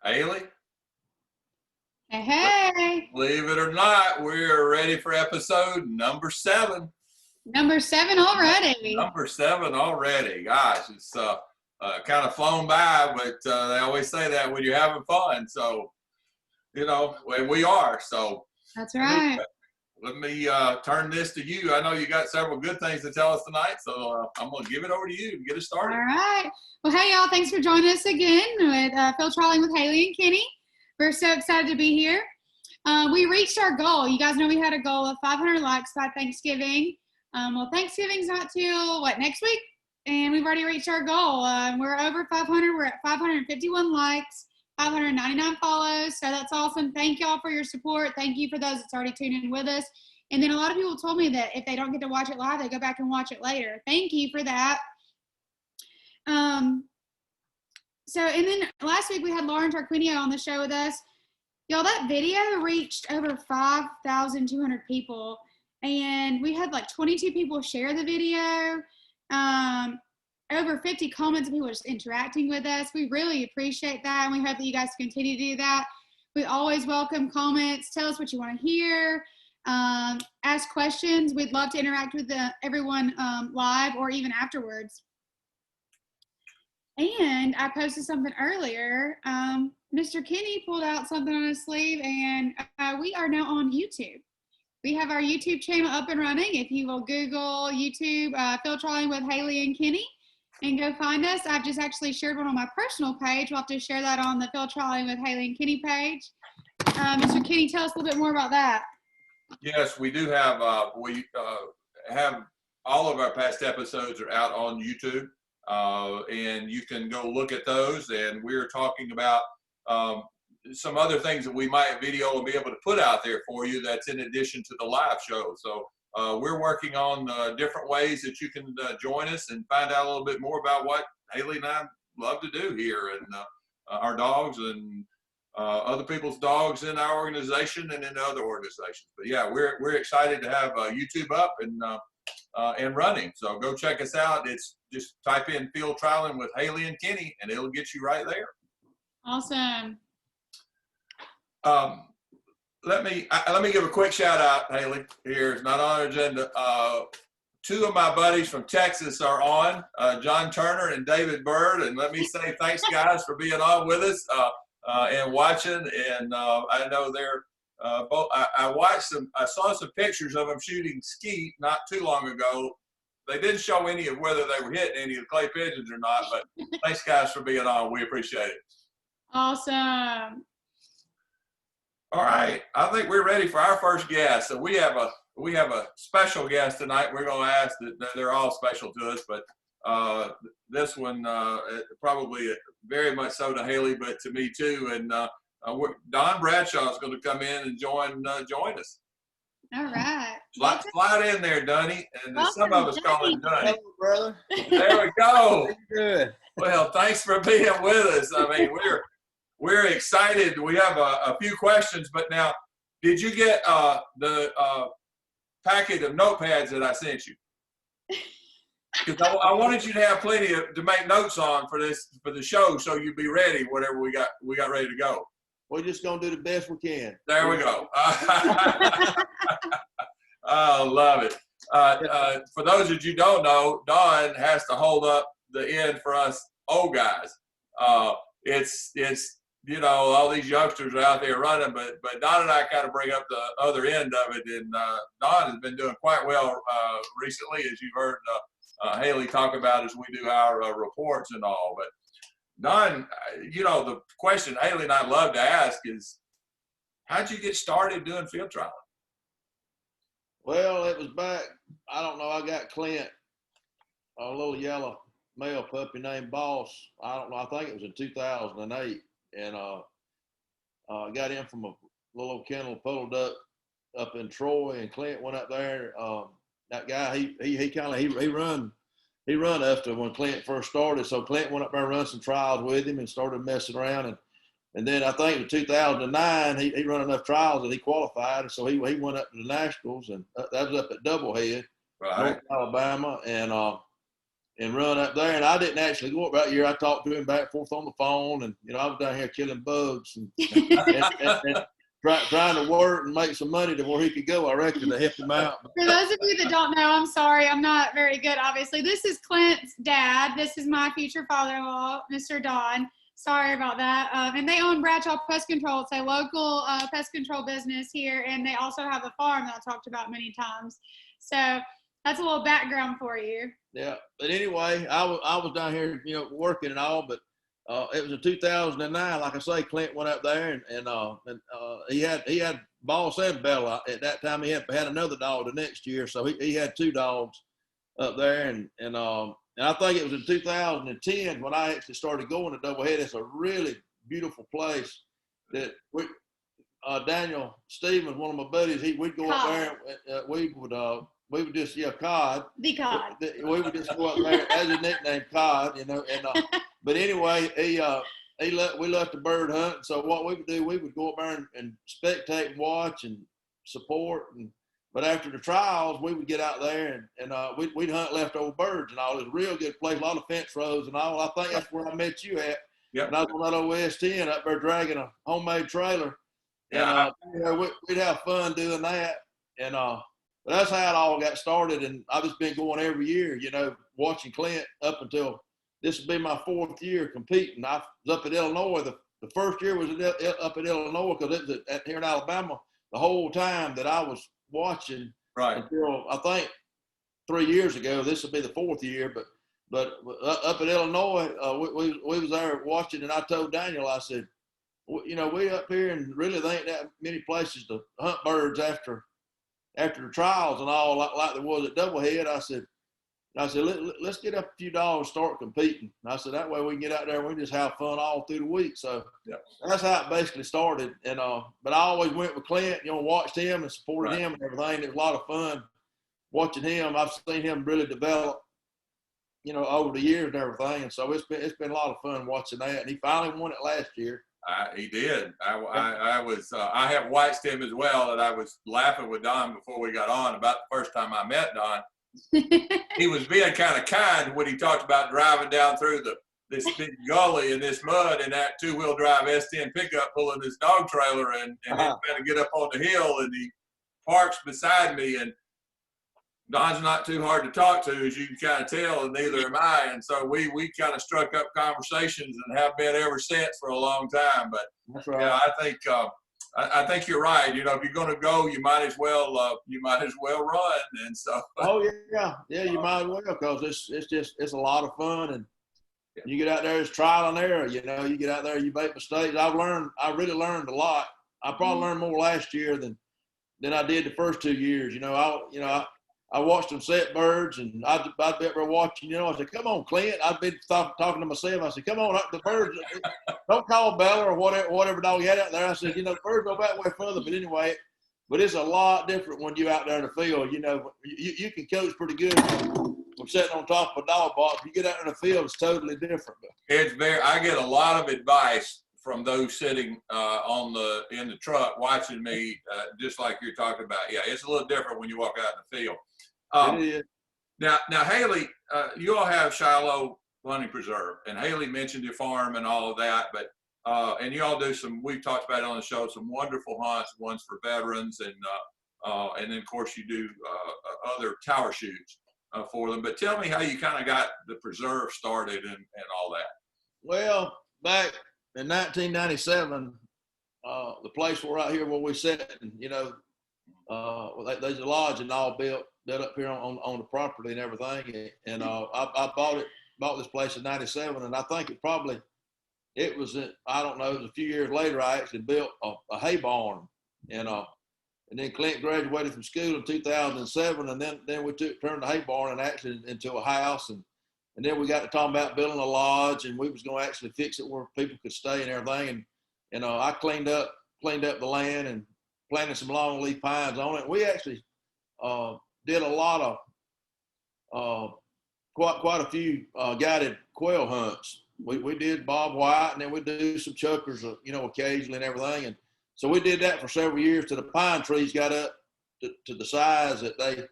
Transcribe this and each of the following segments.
Haley, Hey, hey. believe it or not, we're ready for episode number 7. Number 7 already. Number 7 already. Gosh, it's kind of flown by, but they always say that when you're having fun. So, when we are. So that's right. Let me turn this to you. I know you got several good things to tell us tonight, so I'm going to give it over to you and get us started. All right. Well, hey, y'all. Thanks for joining us again with Field Trialing with Haley and Kenny. We're so excited to be here. We reached our goal. You guys know we had a goal of 500 likes by Thanksgiving. Well, Thanksgiving's not till, next week? And we've already reached our goal. We're over 500. We're at 551 likes, 599 follows. So that's awesome. Thank y'all for your support. Thank you for those that's already tuned in with us. And then a lot of people told me that if they don't get to watch it live, they go back and watch it later. Thank you for that. And then last week we had Lauren Tarquinio on the show with us. Y'all, that video reached over 5,200 people. And we had 22 people share the video. Over 50 comments of people just interacting with us. We really appreciate that, and we hope that you guys continue to do that. We always welcome comments. Tell us what you want to hear. Ask questions. We'd love to interact with everyone live or even afterwards. And I posted something earlier. Mr. Kenny pulled out something on his sleeve, and we are now on YouTube. We have our YouTube channel up and running. If you will Google YouTube, Field Trialing with Haley and Kenny, and go find us. I've just actually shared one on my personal page. We'll have to share that on the Field Trialing with Haley and Kenny page. Mr. Kenny, tell us a little bit more about that. Yes, we do have, have all of our past episodes are out on YouTube, and you can go look at those. And we're talking about some other things that we might video and be able to put out there for you that's in addition to the live show. So we're working on different ways that you can join us and find out a little bit more about what Haley and I love to do here, and our dogs and other people's dogs in our organization and in other organizations. But yeah, we're excited to have YouTube up and running. So go check us out. It's just type in Field Trialing with Haley and Kenny, and it'll get you right there. Awesome. Let me give a quick shout out, Haley. Here, it's not on our agenda. 2 of my buddies from Texas are on, John Turner and David Bird. And let me say thanks, guys, for being on with us and watching. And I know they're both. I watched them. I saw some pictures of them shooting skeet not too long ago. They didn't show any of whether they were hitting any of the clay pigeons or not. But thanks, guys, for being on. We appreciate it. Awesome. All right, I think we're ready for our first guest. So we have a special guest tonight. We're going to ask that they're all special to us, but this one probably very much so to Haley, but to me too. And Don Bradshaw is going to come in and join us. All right. Slide in there, Dunny, and some of us call him Dunny. Hello, brother. There we go. Good. Well, thanks for being with us. I mean, we're excited. We have a few questions, but now, did you get the packet of notepads that I sent you? Because I wanted you to have plenty to make notes on for the show, so you'd be ready whenever we got ready to go. We're just gonna do the best we can. There we go. Oh, love it. For those of you who don't know, Don has to hold up the end for us old guys. It's all these youngsters are out there running, but Don and I kind of bring up the other end of it. And Don has been doing quite well recently, as you've heard Haley talk about as we do our reports and all. But Don, the question Haley and I love to ask is, how'd you get started doing field trialing? Well, it was back, I don't know, I got Clint, a little yellow male puppy named Boss. I don't know, I think it was in 2008. And got him from a little kennel pulled up in Troy, and Clint went up there. That guy, he run after when Clint first started. So Clint went up there and run some trials with him and started messing around. And then I think in 2009 he run enough trials that he qualified, and so he went up to the nationals, and that was up at Doublehead, right, North Alabama. And and run up there. And I didn't actually go up that year. I talked to him back and forth on the phone, and I was down here killing bugs and trying to work and make some money to where he could go. I reckon to help him out. For those of you that don't know, I'm sorry, I'm not very good, obviously. This is Clint's dad. This is my future father-in-law, Mr. Don. Sorry about that. And they own Bradshaw Pest Control. It's a local pest control business here, and they also have a farm that I talked about many times. So that's a little background for you. Yeah, but anyway, I was down here, working and all, but it was in 2009. Like I say, Clint went up there, and he had Boss and Bella at that time. He had another dog the next year, so he had 2 dogs up there, and I think it was in 2010 when I actually started going to Doublehead. It's a really beautiful place that Daniel Stevens, one of my buddies, we'd go up there, and we would just cod. The cod. We would just go up there as a nickname, cod, and but anyway, we left the bird hunt. So what we would do, we would go up there and spectate and watch and support. But after the trials, we would get out there and we'd hunt leftover birds and all. It was a real good place, a lot of fence rows and all. I think that's where I met you at. Yep. And I was on that old S10 up there dragging a homemade trailer. Yeah. And we'd have fun doing that. And but that's how it all got started. And I've just been going every year, watching Clint up until this would be my 4th year competing. I was up at Illinois. The first year was up at Illinois because it was here in Alabama the whole time that I was watching. Right. Until I think 3 years ago. This will be the 4th year. But up at Illinois, we was there watching, and I told Daniel, I said, we up here and really there ain't that many places to hunt birds after the trials and all like there was at Doublehead. I said, let's get up a few dogs, start competing. And I said, that way we can get out there and we can just have fun all through the week. So that's how it basically started. And but I always went with Clint, watched him and supported him and everything. It was a lot of fun watching him. I've seen him really develop, over the years and everything. And so it's been a lot of fun watching that. And he finally won it last year. He did. I have watched him as well, and I was laughing with Don before we got on about the first time I met Don. He was being kind of kind when he talked about driving down through this big gully in this mud in that 2-wheel drive S10 pickup pulling this dog trailer and then kind of get up on the hill, and he parks beside me, and Don's not too hard to talk to, as you can kind of tell, and neither am I. And so we kind of struck up conversations and have been ever since for a long time. But that's right. Yeah, I think you're right. If you're going to go, you might as well run. And so. Oh yeah, you might as well, because it's a lot of fun, and you get out there, it's trial and error. You get out there, you make mistakes. I really learned a lot. I probably learned more last year than I did the first 2 years. I watched them set birds, and I'd be up there watching, I said, come on, Clint. I'd be talking to myself. I said, come on, the birds, don't call Bella or whatever dog you had out there. I said, the birds go that way further. But anyway, it's a lot different when you're out there in the field. You can coach pretty good from sitting on top of a dog box. You get out in the field, it's totally different. I get a lot of advice from those sitting in the truck watching me, just like you're talking about. Yeah, it's a little different when you walk out in the field. Now, Haley, you all have Shiloh Hunting Preserve, and Haley mentioned your farm and all of that, but and you all do we've talked about it on the show, some wonderful hunts, ones for veterans, and then of course you do other tower shoots for them. But tell me how you kind of got the preserve started and all that. Well, back in 1997, the place right here where we sit, there's a lodge and all built up here on the property and everything. And I bought this place in 97, and I think it was a few years later I actually built a hay barn, and then Clint graduated from school in 2007, and then we turned the hay barn and actually into a house, and then we got to talking about building a lodge, and we was going to actually fix it where people could stay and everything, and I cleaned up the land and planted some longleaf pines on it. We actually did a lot of quite a few guided quail hunts. We did Bob White, and then we do some chuckers, occasionally and everything. And so we did that for several years till the pine trees got up to the size that they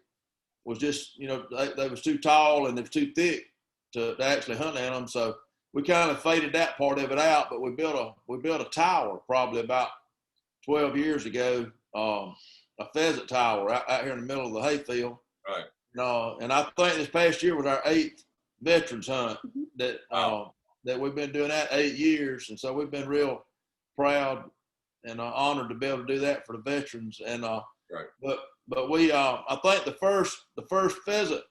was just, they was too tall and they was too thick to actually hunt in them. So we kind of faded that part of it out, but we built a tower probably about 12 years ago, a pheasant tower out here in the middle of the hayfield. Right. And I think this past year was our 8th veterans hunt that that we've been doing that 8 years, and so we've been real proud and honored to be able to do that for the veterans. And right. But we I think the first pheasant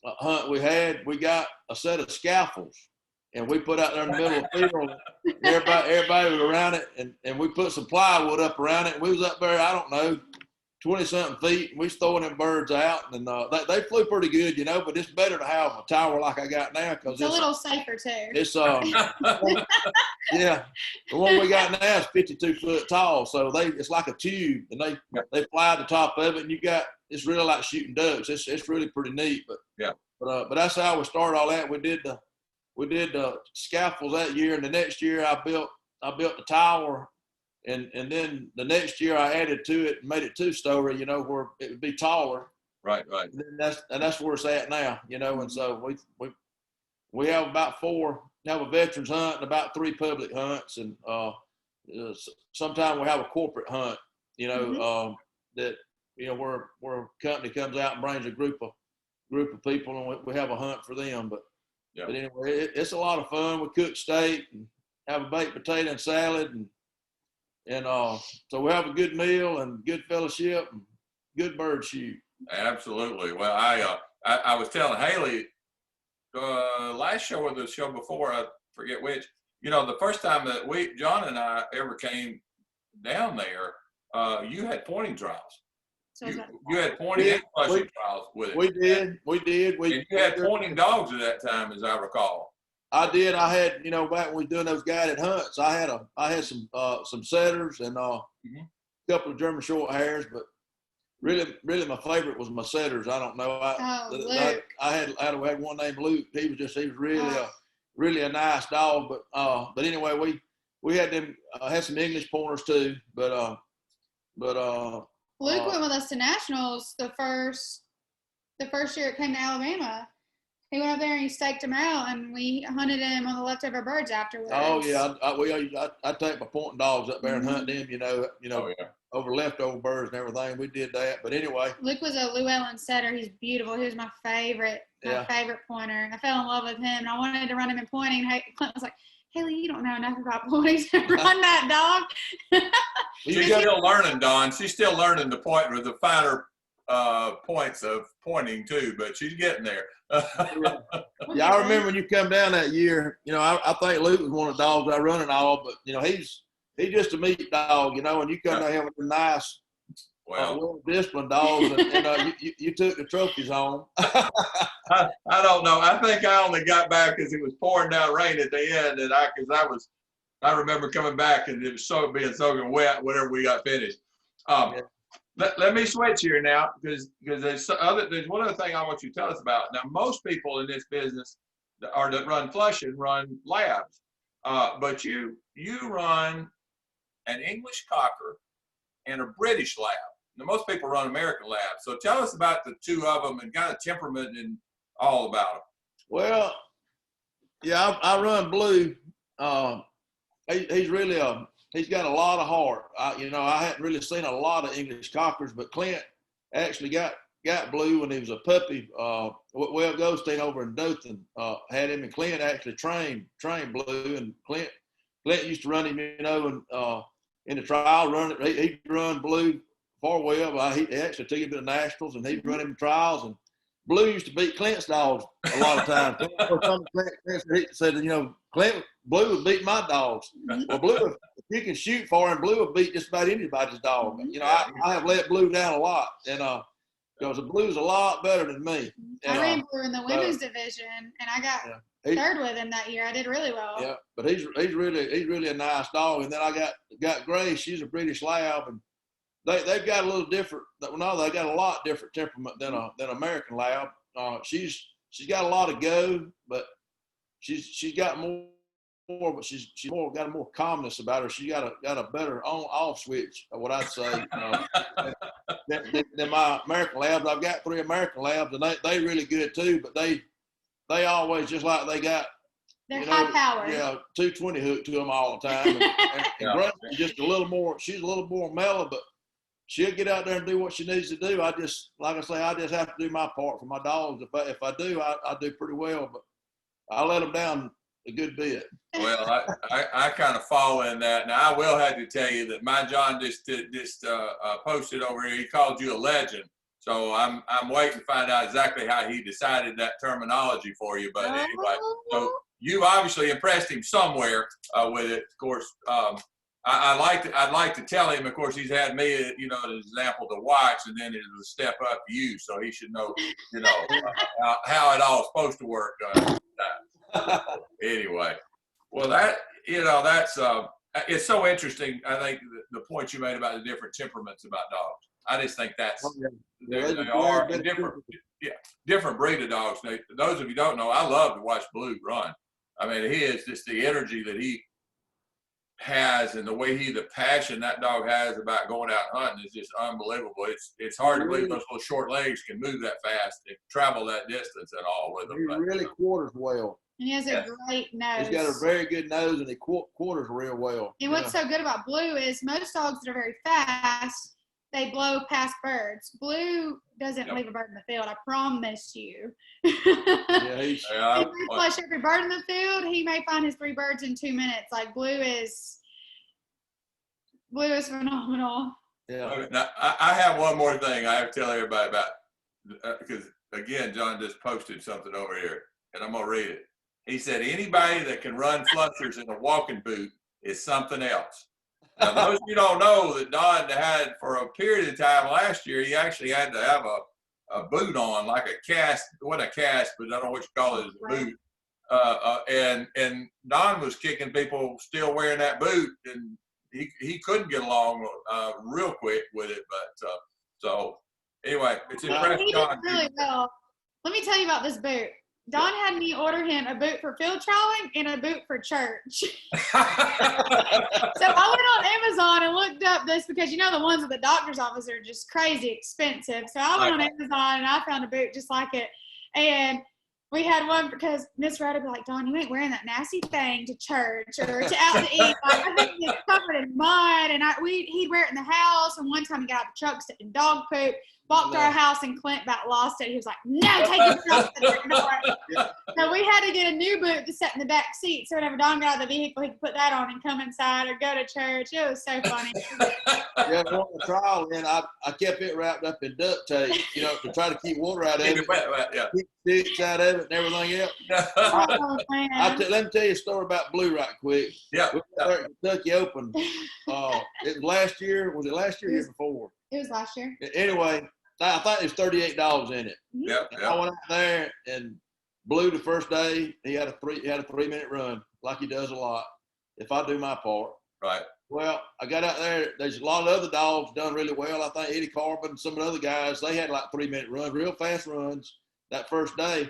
hunt we had, we got a set of scaffolds, and we put out there in the middle of the field. Everybody was around it, and we put some plywood up around it. And we was up there, I don't know, 20-something feet, and we was throwing them birds out, and they flew pretty good, you know. But it's better to have a tower like I got now because it's a little safer too. It's yeah, the one we got now is 52 foot tall, so it's like a tube, and they fly at the top of it, and it's really like shooting ducks. It's really pretty neat. But that's how we started all that. We did the scaffolds that year, and the next year I built the tower. And then the next year I added to it and made it 2-story, you know, where it would be taller. Right. And that's where it's at now, you know. And so we have about 4, have a veterans hunt and about 3 public hunts, and sometimes we have a corporate hunt, you know, that, you know, where a company comes out and brings a group of people, and we have a hunt for them. But anyway, it's a lot of fun. We cook steak and have a baked potato and salad, and so we have a good meal and good fellowship and good bird shoot. Absolutely. Well, I was telling Haley last show or the show before, I forget which, you know, the first time that John and I ever came down there, you had pointing trials. So you had pointing and flushing trials with it. We did. And you had pointing dogs at that time, as I recall. I did. I had, you know, back when we were doing those guided hunts, I had some setters and a couple of German short hairs, but really my favorite was my setters. I don't know. I had one named Luke. He was really a nice dog. But anyway, we had them had some English pointers too. But Luke went with us to nationals the first year it came to Alabama. He went up there and he staked him out, and we hunted him on the leftover birds afterwards. Oh yeah, I take my pointing dogs up there and hunt them, you know, over leftover birds and everything. We did that, but anyway. Luke was a Llewellyn setter. He's beautiful. He was my favorite pointer. I fell in love with him, and I wanted to run him in pointing. And Clint was like, "Haley, you don't know enough about pointing to run that dog." She's still learning, Don. She's still learning the point with the finer points of pointing too, but she's getting there. Yeah, I remember when you come down that year, you know, I think Luke was one of the dogs I run and all, but you know, he's just a meat dog, you know, and you come down here with a nice, well-disciplined dogs, and you took the trophies home. I don't know. I think I only got back because it was pouring down rain at the end, and I remember coming back and it was being soaking wet whenever we got finished. Let me switch here now because there's one other thing I want you to tell us about. Now, most people in this business that run flushing run labs, but you run an English cocker and a British lab. Now, most people run American labs. So tell us about the two of them and kind of temperament and all about them. Well, yeah, I run Blue. He's got a lot of heart. I hadn't really seen a lot of English cockers, but Clint actually got Blue when he was a puppy. Well, Goldstein over in Dothan had him, and Clint actually trained Blue, and Clint used to run him, you know, and in the trial he'd run Blue far well. He actually took him to the nationals, and he'd run him in trials, and Blue used to beat Clint's dogs a lot of times. Clint said, you know, Blue would beat my dogs. Well, Blue, if you can shoot for him, Blue would beat just about anybody's dog. You know, I have let Blue down a lot, and because the Blue's a lot better than me. And, I ran Blue in the women's division, and I got third with him that year. I did really well. Yeah, but he's really a nice dog. And then I got Grace. She's a British Lab, and they've got a little different. No, they got a lot different temperament than American Lab. She's got a lot of go, but she's got more, but she's got a more calmness about her. She got a better on-off switch, what I'd say, than my American Labs. I've got 3 American Labs, and they really good too, but they always just like they got. They're high powered. Yeah, 220 hook to them all the time. And Grace is just a little more. She's a little more mellow, but she'll get out there and do what she needs to do. I just, like I say, I just have to do my part for my dogs. If I do, I do pretty well, but I let them down a good bit. Well, I kind of follow in that. Now, I will have to tell you that my John just posted over here. He called you a legend. So I'm waiting to find out exactly how he decided that terminology for you. But anyway, so you obviously impressed him somewhere with it. Of course, I'd like to tell him. Of course, he's had me, as an example to watch, and then it was a step up to you, so he should know, how it all is supposed to work. Anyway, well, that's it's so interesting. I think the point you made about the different temperaments about dogs. I just think that's they are different breed of dogs. Now, those of you who don't know, I love to watch Blue run. I mean, he is just the energy that he has and the passion that dog has about going out hunting is just unbelievable. It's hard to believe those little short legs can move that fast and travel that distance at all with them. He really quarters well. And he has a great nose. He's got a very good nose, and he quarters real well. And what's so good about Blue is most dogs that are very fast, they blow past birds. Blue doesn't leave a bird in the field, I promise you. He may flush every bird in the field. He may find his 3 birds in 2 minutes. Like Blue is phenomenal. Yeah. Now, I have one more thing I have to tell everybody about, because again, John just posted something over here, and I'm gonna read it. He said, anybody that can run flushers in a walking boot is something else. Now, those of you don't know that Don had, for a period of time last year, he actually had to have a boot on, like a cast, wasn't a cast, but I don't know what you call it, a boot. And Don was kicking people still wearing that boot, and he couldn't get along real quick with it. But so anyway, it's impressive. He did really well. Let me tell you about this boot. Don had me order him a boot for field trialing and a boot for church. So I went on Amazon and looked up this because, the ones at the doctor's office are just crazy expensive. So I went on Amazon and I found a boot just like it. And we had one because Miss Rhoda would be like, Don, you ain't wearing that nasty thing to church or to out to eat. Like, I think it's covered in mud. And he'd wear it in the house. And one time he got out the truck, stepped in dog poop. Walked to our house and Clint about lost it. He was like, no, take your boot off. So we had to get a new boot to set in the back seat. So whenever Don got out of the vehicle, he could put that on and come inside or go to church. It was so funny. Yeah, on the trial, and I kept it wrapped up in duct tape, to try to keep water out of it. Keep sticks out of it and everything else. Let me tell you a story about Blue right quick. Yeah. We were at Kentucky Open. It was last year. Was it last year or year before? It was last year. Anyway, I think there's $38 in it. Yeah. I went out there and Blue the first day. He had a 3-minute run, like he does a lot. If I do my part. Right. Well, I got out there. There's a lot of other dogs done really well. I think Eddie Carbon and some of the other guys, they had like 3-minute runs, real fast runs that first day.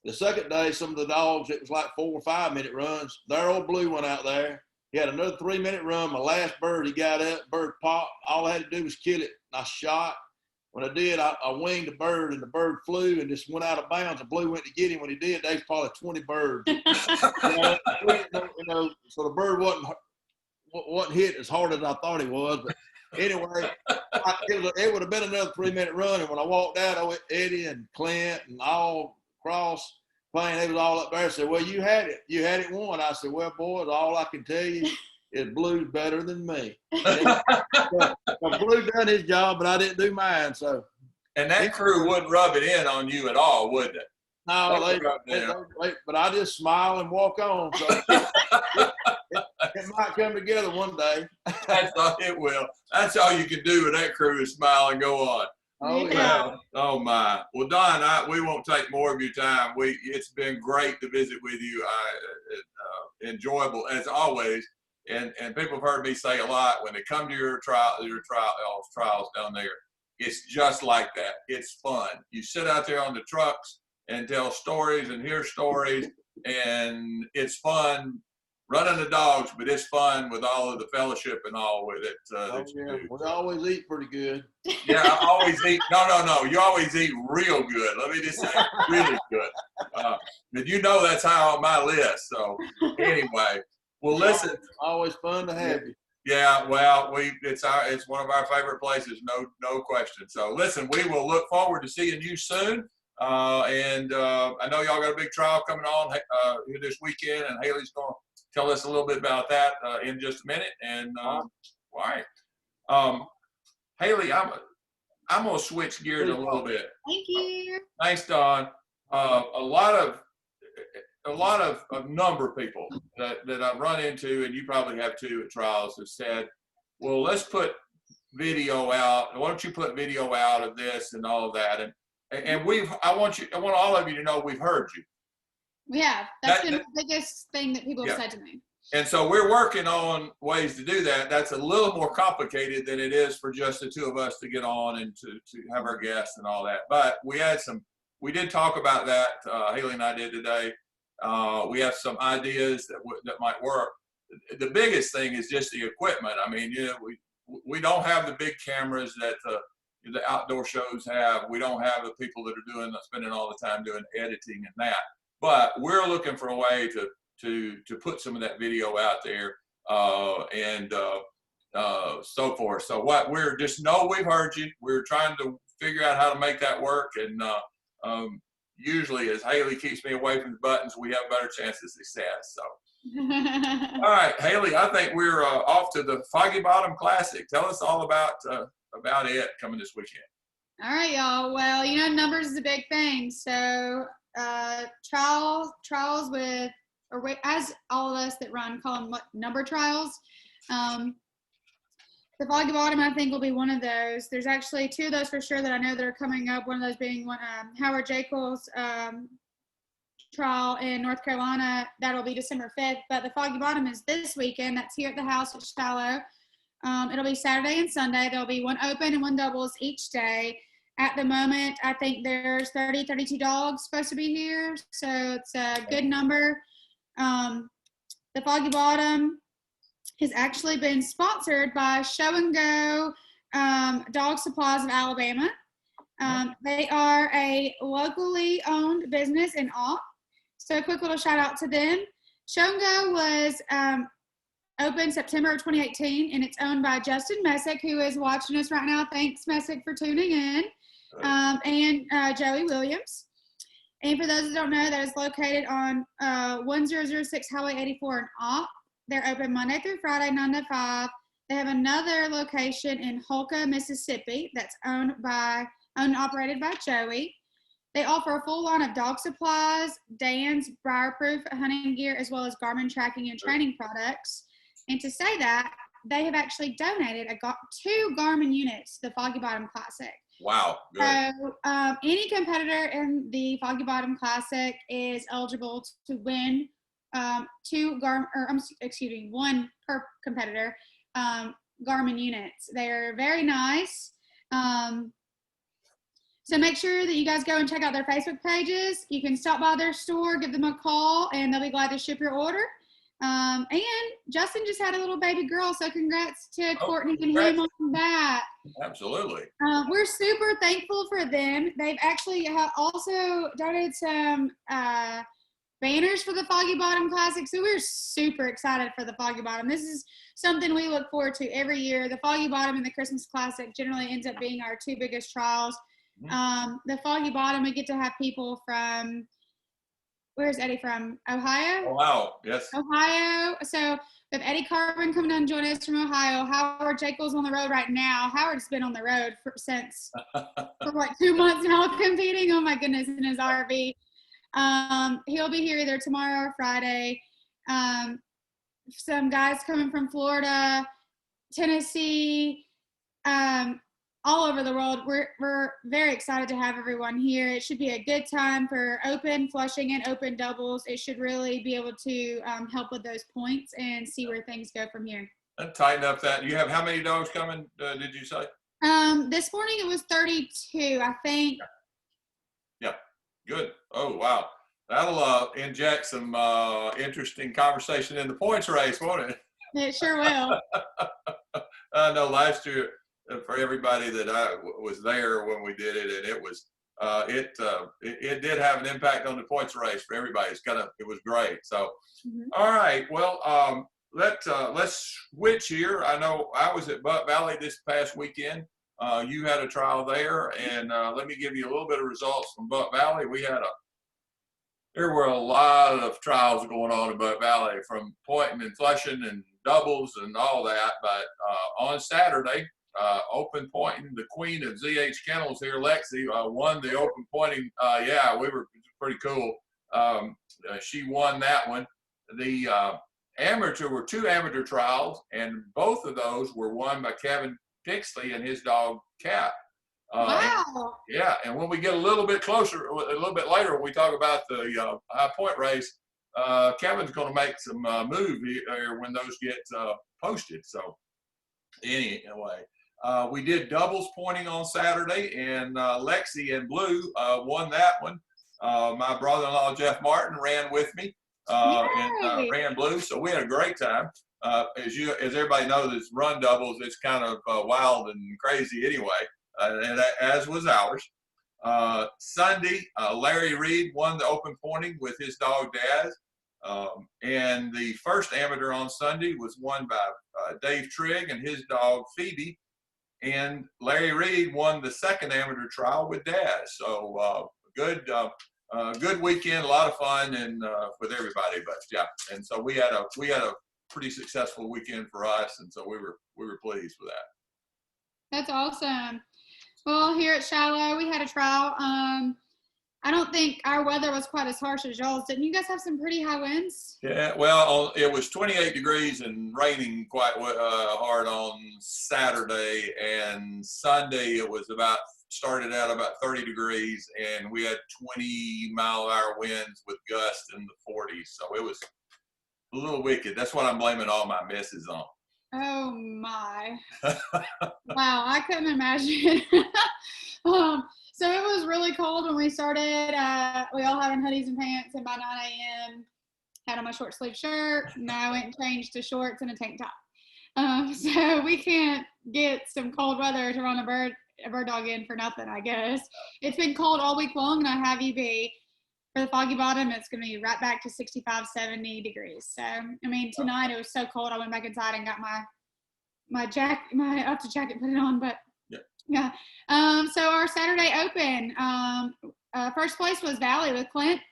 The second day, some of the dogs, it was like 4 or 5-minute runs. Their old Blue went out there. He had another 3-minute run. My last bird, he got up, bird popped. All I had to do was kill it. I shot. When I did, I winged the bird, and the bird flew and just went out of bounds. And Blue went to get him. When he did, there was probably 20 birds. So the bird wasn't hit as hard as I thought he was. But anyway, it would have been another 3-minute run. And when I walked out, I went Eddie and Clint and all across playing. They was all up there. I said, well, you had it. You had it won. I said, well, boys, all I can tell you is Blue's better than me. So Blue done his job, but I didn't do mine. So, and that crew wouldn't rub it in on you at all, would they? No, but I just smile and walk on. So it might come together one day. It will. That's all you can do with that crew is smile and go on. Oh, yeah. Oh my. Well, Don, we won't take more of your time. It's been great to visit with you. Enjoyable as always. And people have heard me say a lot when they come to your trials down there. It's just like that. It's fun. You sit out there on the trucks and tell stories and hear stories, and it's fun running the dogs, but it's fun with all of the fellowship and all with it. That you do. We always eat pretty good. Yeah, I always eat. No. You always eat real good. Let me just say, really good. But you know that's high on my list. So anyway, well, listen. Always fun to have you. Yeah, well, it's one of our favorite places, no question. So listen, we will look forward to seeing you soon. And I know y'all got a big trial coming on here this weekend, and Haley's going to tell us a little bit about that in just a minute. And all right, Haley, I'm going to switch gears a little bit. Thank you. Thanks, Don. A lot of a number of people that I've run into, and you probably have too at trials, have said, well, let's put video out. Why don't you put video out of this and all of that? And I want all of you to know we've heard you. Yeah, that's been the biggest thing that people have said to me. And so we're working on ways to do that. That's a little more complicated than it is for just the two of us to get on and to have our guests and all that. But we did talk about that. Haley and I did today. We have some ideas that might work. The biggest thing is just the equipment. I mean, we don't have the big cameras that the outdoor shows have. We don't have the people that are spending all the time doing editing and that. But we're looking for a way to put some of that video out there and so forth. So we're just know we've heard you. We're trying to figure out how to make that work. And usually, as Haley keeps me away from the buttons, we have better chances of success. So. All right, Haley, I think we're off to the Foggy Bottom Classic. Tell us all about it coming this weekend. All right, y'all. Well, numbers is a big thing. So trials with, or as all of us that run call them number trials. The Foggy Bottom, I think, will be one of those. There's actually two of those for sure that I know that are coming up. One of those being Howard Jekyll's trial in North Carolina. That'll be December 5th. But the Foggy Bottom is this weekend. That's here at the house at Shiloh. It'll be Saturday and Sunday. There'll be one open and one doubles each day. At the moment, I think there's 32 dogs supposed to be here. So it's a good number. The Foggy Bottom has actually been sponsored by Show and Go Dog Supplies of Alabama. They are a locally owned business in Auk. So a quick little shout out to them. Show and Go was opened September of 2018, and it's owned by Justin Messick, who is watching us right now. Thanks, Messick, for tuning in, and Joey Williams. And for those that don't know, that is located on 1006 Highway 84 in Auk. They're open Monday through Friday, 9 to 5. They have another location in Holka, Mississippi, that's owned and operated by Joey. They offer a full line of dog supplies, Dan's briar-proof hunting gear, as well as Garmin tracking and training products. And to say that, they have actually donated 2 Garmin units to the Foggy Bottom Classic. Wow. Good. So any competitor in the Foggy Bottom Classic is eligible to win one per competitor Garmin units. They're very nice. So make sure that you guys go and check out their Facebook pages. You can stop by their store, give them a call, and they'll be glad to ship your order. And Justin just had a little baby girl, so congrats to Courtney and him on that. Absolutely. We're super thankful for them. They've actually also donated some banners for the Foggy Bottom Classic, so we're super excited for the Foggy Bottom. This is something we look forward to every year. The Foggy Bottom and the Christmas Classic generally ends up being our 2 biggest trials. The Foggy Bottom, we get to have people from, where's Eddie from? Ohio? Oh, wow, yes. Ohio. So we have Eddie Carbon coming down and join us from Ohio. Howard Jekyll's on the road right now. Howard's been on the road for like 2 months now competing. Oh my goodness, in his RV. He'll be here either tomorrow or Friday. Some guys coming from Florida, Tennessee, all over the world. We're very excited to have everyone here. It should be a good time for open flushing and open doubles. It should really be able to help with those points and see where things go from here. And tighten up that. You have how many dogs coming, did you say? This morning it was 32, I think. Yeah, good. Oh, wow. that'll inject some interesting conversation in the points race, won't it? It sure will. I know last year for everybody that I was there when we did it, and it was it did have an impact on the points race for everybody. It was great. So, all right, well, let's switch here. I know I was at Buck Valley this past weekend. You had a trial there, and let me give you a little bit of results from Buck Valley. There were a lot of trials going on in Buck Valley, from pointing and flushing and doubles and all that. But on Saturday, open pointing, the queen of ZH Kennels here, Lexi, won the open pointing. Yeah, we were pretty cool. She won that one. The were two amateur trials, and both of those were won by Kevin Pixley and his dog Cap. Wow. Yeah, and when we get a little bit closer, a little bit later, when we talk about the high point race, Kevin's going to make some move here when those get posted. So anyway, we did doubles pointing on Saturday, and Lexi and Blue won that one. My brother-in-law Jeff Martin ran with me and ran Blue, so we had a great time. As everybody knows, it's run doubles. It's kind of wild and crazy anyway. And as was ours. Sunday, Larry Reed won the open pointing with his dog Daz. And the first amateur on Sunday was won by Dave Trigg and his dog Phoebe. And Larry Reed won the second amateur trial with Daz. So good weekend, a lot of fun, and with everybody. But yeah, and so we had a pretty successful weekend for us, and so we were pleased with that. That's awesome. Well, here at Shiloh, we had a trial. I don't think our weather was quite as harsh as y'all's. Didn't you guys have some pretty high winds? Yeah, well, it was 28 degrees and raining quite hard on Saturday, and Sunday it was started out about 30 degrees, and we had 20-mile-an-hour winds with gusts in the 40s. So it was a little wicked. That's what I'm blaming all my misses on. Oh my. Wow, I couldn't imagine. So it was really cold when we started. We all having hoodies and pants, and by 9 a.m. had on my short sleeve shirt. Now I went and changed to shorts and a tank top. So we can't get some cold weather to run a bird dog in for nothing, I guess. It's been cold all week long, and I have UV. For the Foggy Bottom, it's going to be right back to 65, 70 degrees. So, I mean, tonight it was so cold, I went back inside and got my up to jacket, put it on. But, yeah. So our Saturday Open, first place was Valley with Clint.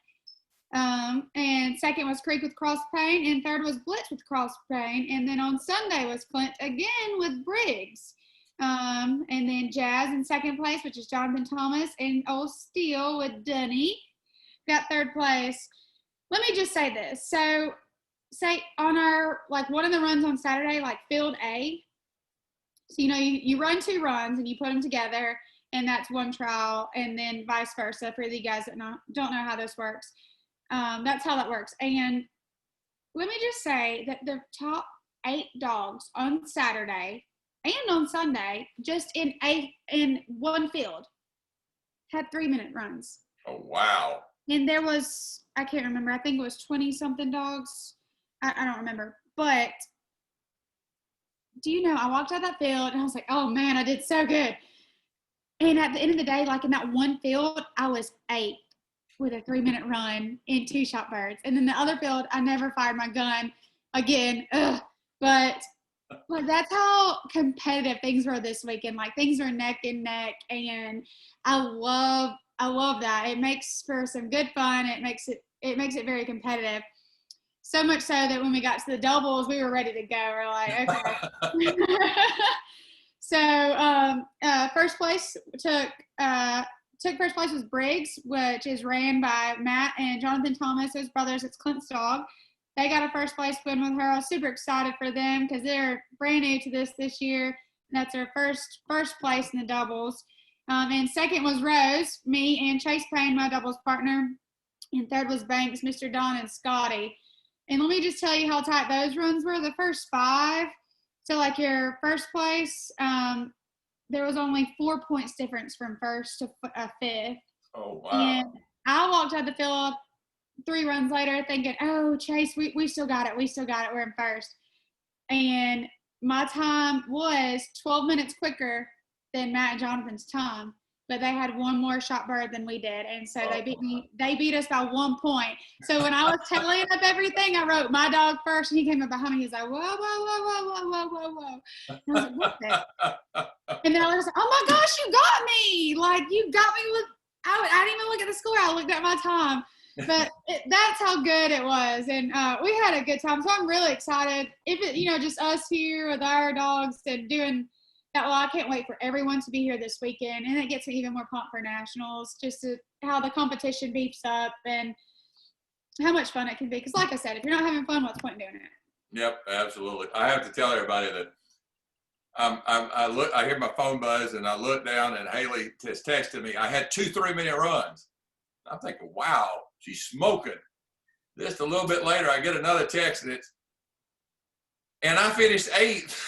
And second was Creek with Cross Payne. And third was Blitz with Cross Payne. And then on Sunday was Clint again with Briggs. And then Jazz in second place, which is Jonathan Thomas. And Old Steele with Dunny got third place. Let me just say this. So say on our, like one of the runs on Saturday, like field A. So, you run two runs and you put them together, and that's one trial, and then vice versa for the guys that don't know how this works. That's how that works. And let me just say that the top 8 dogs on Saturday and on Sunday, just in one field, had 3-minute runs. Oh, wow. And there was, I can't remember, I think it was 20-something dogs. I don't remember. But do you know, I walked out that field and I was like, oh man, I did so good. And at the end of the day, like in that one field, I was 8th with a 3-minute run in 2 shot birds. And then the other field, I never fired my gun again. But like that's how competitive things were this weekend. Like things were neck and neck, and I love that. It makes for some good fun. It makes it very competitive. So much so that when we got to the doubles, we were ready to go. We're like, okay. So first place took first place was Briggs, which is ran by Matt and Jonathan Thomas, his brothers. It's Clint's dog. They got a first place win with her. I was super excited for them because they're brand new to this year. And that's their first place in the doubles. And second was Rose, me and Chase Payne, my doubles partner. And third was Banks, Mr. Don, and Scotty. And let me just tell you how tight those runs were. The first 5, so like your first place, there was only 4 points difference from first to 5th. Oh, wow. And I walked out the field 3 runs later thinking, oh, Chase, we still got it. We still got it. We're in first. And my time was 12 minutes quicker than Matt and Jonathan's time, but they had 1 more shot bird than we did. And so they beat us by 1 point. So when I was tallying up everything, I wrote my dog first, and he came up behind me. He's like, whoa, whoa, whoa, whoa, whoa, whoa, whoa, whoa. And I was like, what's that? And then I was like, oh my gosh, you got me. Like, you got me with, I didn't even look at the score. I looked at my time. But that's how good it was. And we had a good time. So I'm really excited. If it, just us here with our dogs and doing that, well, I can't wait for everyone to be here this weekend. And it gets me even more pumped for nationals, just how the competition beeps up and how much fun it can be. Because like I said, if you're not having fun, what's the point in doing it? Yep, absolutely. I have to tell everybody that I hear my phone buzz and I look down and Haley has texted me. I had 2 3-minute runs. I'm thinking, wow, she's smoking. Just a little bit later, I get another text and I finished 8th.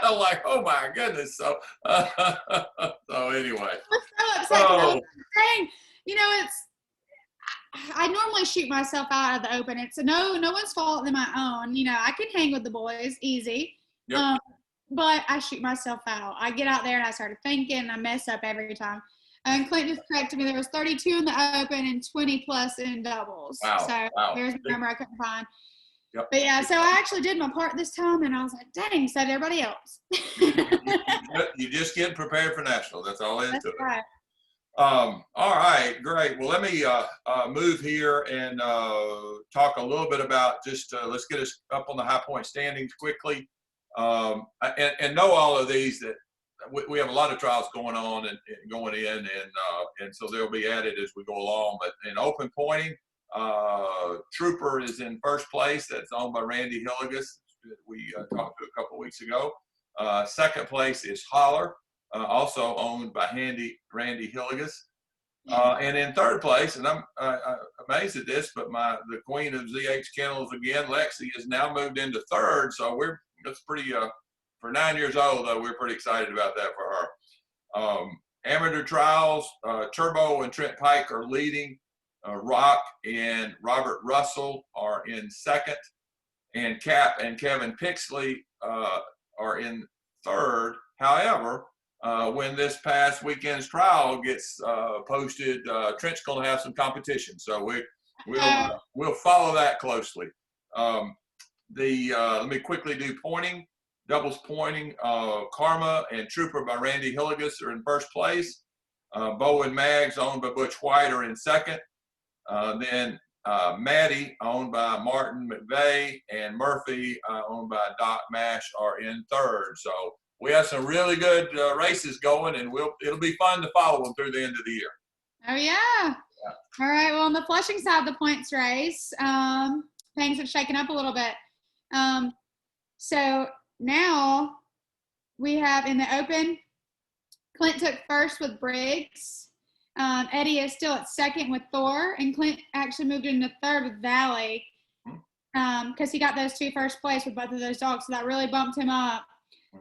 I'm like, oh my goodness. So, so anyway. I was so upset. I was saying, I normally shoot myself out of the open. It's no one's fault than my own. I can hang with the boys easy. Yep. But I shoot myself out. I get out there and I started thinking, and I mess up every time. And Clint just corrected me. There was 32 in the open and 20 plus in doubles. Wow. So there's the number I couldn't find. Yep. But yeah, so I actually did my part this time, and I was like, dang, so did everybody else. You just get prepared for national. That's all it is That's to it. right. All right, great. Well, let me move here and talk a little bit about just let's get us up on the high point standings quickly. And know all of these that we have a lot of trials going on and going in, and so they'll be added as we go along. But in open pointing, Trooper is in first place. That's owned by Randy Hilligus. We talked to a couple of weeks ago. Second place is Holler, also owned by Randy Hilligus. And in third place, and I'm amazed at this, but the queen of ZH Kennels again, Lexi, has now moved into third. So that's pretty, for 9 years old, though, we're pretty excited about that for her. Amateur trials, Turbo and Trent Pike are leading. Rock and Robert Russell are in second. And Cap and Kevin Pixley are in third. However, when this past weekend's trial gets posted, Trent's going to have some competition. So we'll follow that closely. Let me quickly do pointing. Doubles pointing, Karma and Trooper by Randy Hilligus are in first place. Bo and Mags, owned by Butch White, are in second. Then Maddie, owned by Martin McVeigh, and Murphy, owned by Doc Mash, are in third. So we have some really good races going, and it'll be fun to follow them through the end of the year. Oh, yeah. All right. Well, on the Flushing side of the points race, things have shaken up a little bit. So now we have in the open, Clint took first with Briggs. Eddie is still at second with Thor, and Clint actually moved into third with Valley because he got those 2 first place with both of those dogs, so that really bumped him up.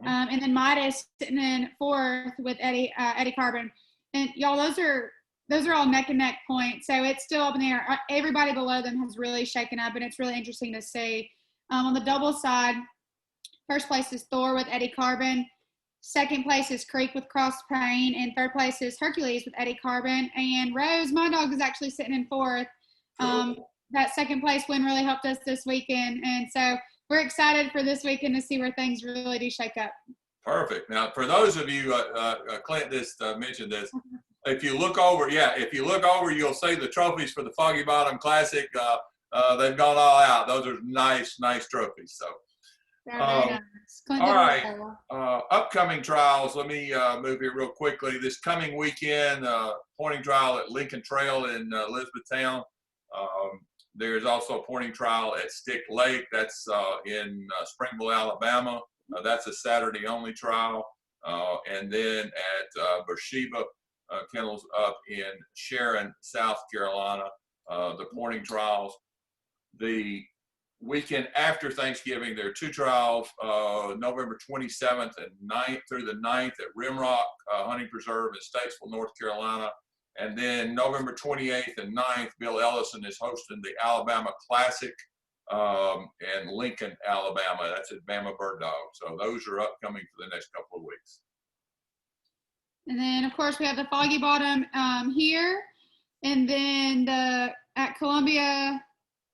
And then Midas sitting in fourth with Eddie Carbon. And y'all, those are all neck and neck points, so it's still up in the air. Everybody below them has really shaken up, and it's really interesting to see. On the double side, first place is Thor with Eddie Carbon. Second place is Creek with Cross Pain. And third place is Hercules with Eddie Carbon. And Rose, my dog, is actually sitting in fourth. That second place win really helped us this weekend. And so we're excited for this weekend to see where things really do shake up. Perfect. Now, for those of you, Clint just mentioned this. If you look over, you'll see the trophies for the Foggy Bottom Classic. They've gone all out. Those are nice trophies. So. All right. Upcoming trials. Let me move here real quickly. This coming weekend, pointing trial at Lincoln Trail in Elizabethtown. There's also a pointing trial at Stick Lake. That's in Springville, Alabama. That's a Saturday only trial. And then at Beersheba Kennels up in Sharon, South Carolina, the pointing trials. The weekend after Thanksgiving, there are 2 trials, November 27th and 9th through the 9th at Rimrock Hunting Preserve in Statesville, North Carolina. And then November 28th and 9th, Bill Ellison is hosting the Alabama Classic in Lincoln, Alabama. That's at Bama Bird Dog. So those are upcoming for the next couple of weeks. And then, of course, we have the Foggy Bottom here. And then at Columbia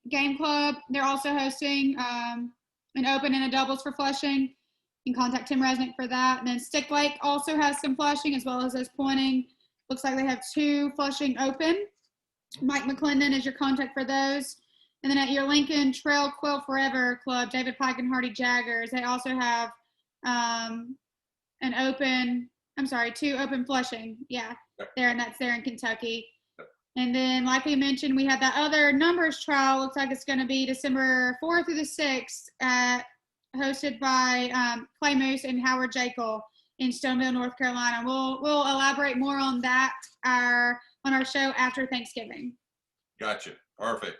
Game Club, they're also hosting an open and a doubles for flushing. You can contact Tim Resnick for that. And then Stick Lake also has some flushing as well as those pointing. Looks like they have 2 flushing open. Mike McClendon is your contact for those. And then at your Lincoln Trail Quill Forever Club, David Pike and Hardy Jaggers, they also have an open, 2 open flushing. Yeah, there, and that's there in Kentucky. And then, like we mentioned, we have that other numbers trial. Looks like it's going to be December 4th through the 6th, hosted by Clay Moose and Howard Jekyll in Stoneville, North Carolina. We'll elaborate more on that on our show after Thanksgiving. Gotcha. Perfect.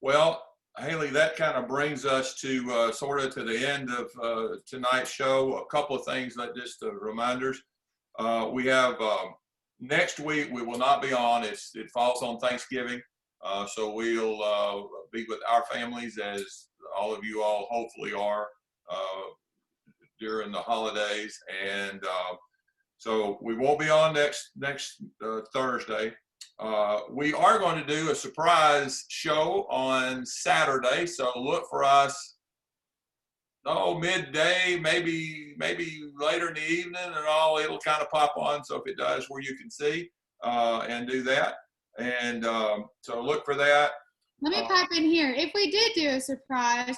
Well, Haley, that kind of brings us to sort of to the end of tonight's show. A couple of things, that just reminders. We have next week, we will not be on. It falls on Thanksgiving. So we'll be with our families, as all of you all hopefully are during the holidays. And so we won't be on next Thursday. We are going to do a surprise show on Saturday. So look for us, midday, maybe later in the evening and all. It'll kind of pop on. So if it does, where you can see and do that. And so look for that. Let me pipe in here. If we did do a surprise,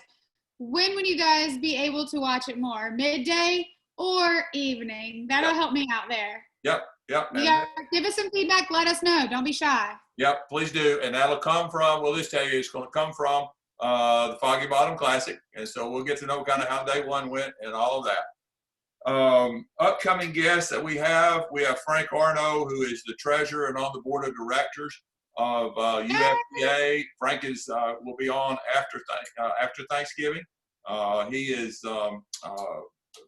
when would you guys be able to watch it more? Midday or evening? That'll help me out there. Yep. Yeah, give us some feedback. Let us know. Don't be shy. Yep, please do. And that'll come from, we'll just tell you, it's going to come from the Foggy Bottom Classic. And so we'll get to know kind of how day one went and all of that. Upcoming guests that we have Frank Arno, who is the treasurer and on the board of directors of UFPA. Frank will be on after Thanksgiving.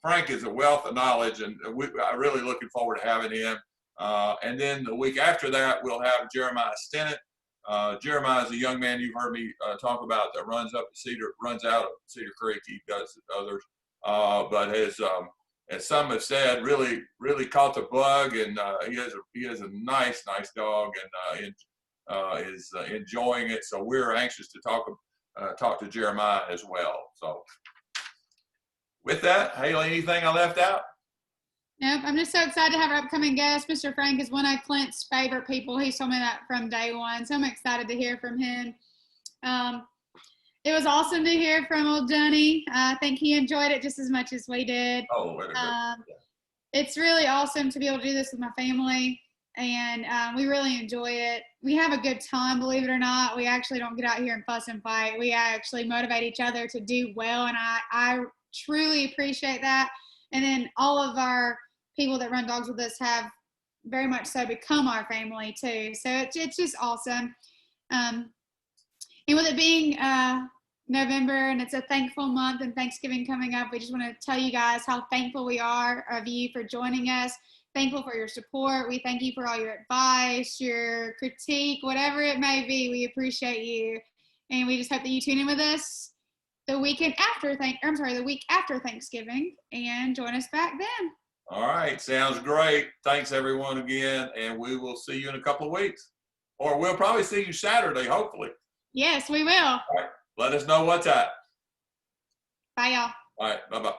Frank is a wealth of knowledge, and I'm really looking forward to having him. And then the week after that, we'll have Jeremiah Stennett. Jeremiah is a young man you've heard me talk about that runs out of Cedar Creek. He does others, but as some have said, really caught the bug, and he has a nice dog, and is enjoying it. So we're anxious to talk to Jeremiah as well. So with that, Haley, anything I left out? Nope. I'm just so excited to have our upcoming guest. Mr. Frank is one of Clint's favorite people. He's told me that from day one. So I'm excited to hear from him. It was awesome to hear from old Johnny. I think he enjoyed it just as much as we did. Oh, very good. It's really awesome to be able to do this with my family. And we really enjoy it. We have a good time, believe it or not. We actually don't get out here and fuss and fight. We actually motivate each other to do well. And I truly appreciate that. And then all of our people that run dogs with us have very much so become our family too. So it's just awesome. And with it being November and it's a thankful month and Thanksgiving coming up, we just want to tell you guys how thankful we are of you for joining us. Thankful for your support. We thank you for all your advice, your critique, whatever it may be. We appreciate you. And we just hope that you tune in with us the week after Thanksgiving and join us back then. All right. Sounds great. Thanks everyone again. And we will see you in a couple of weeks, or we'll probably see you Saturday, hopefully. Yes, we will. All right. Let us know what's up. Bye, y'all. All right. Bye-bye.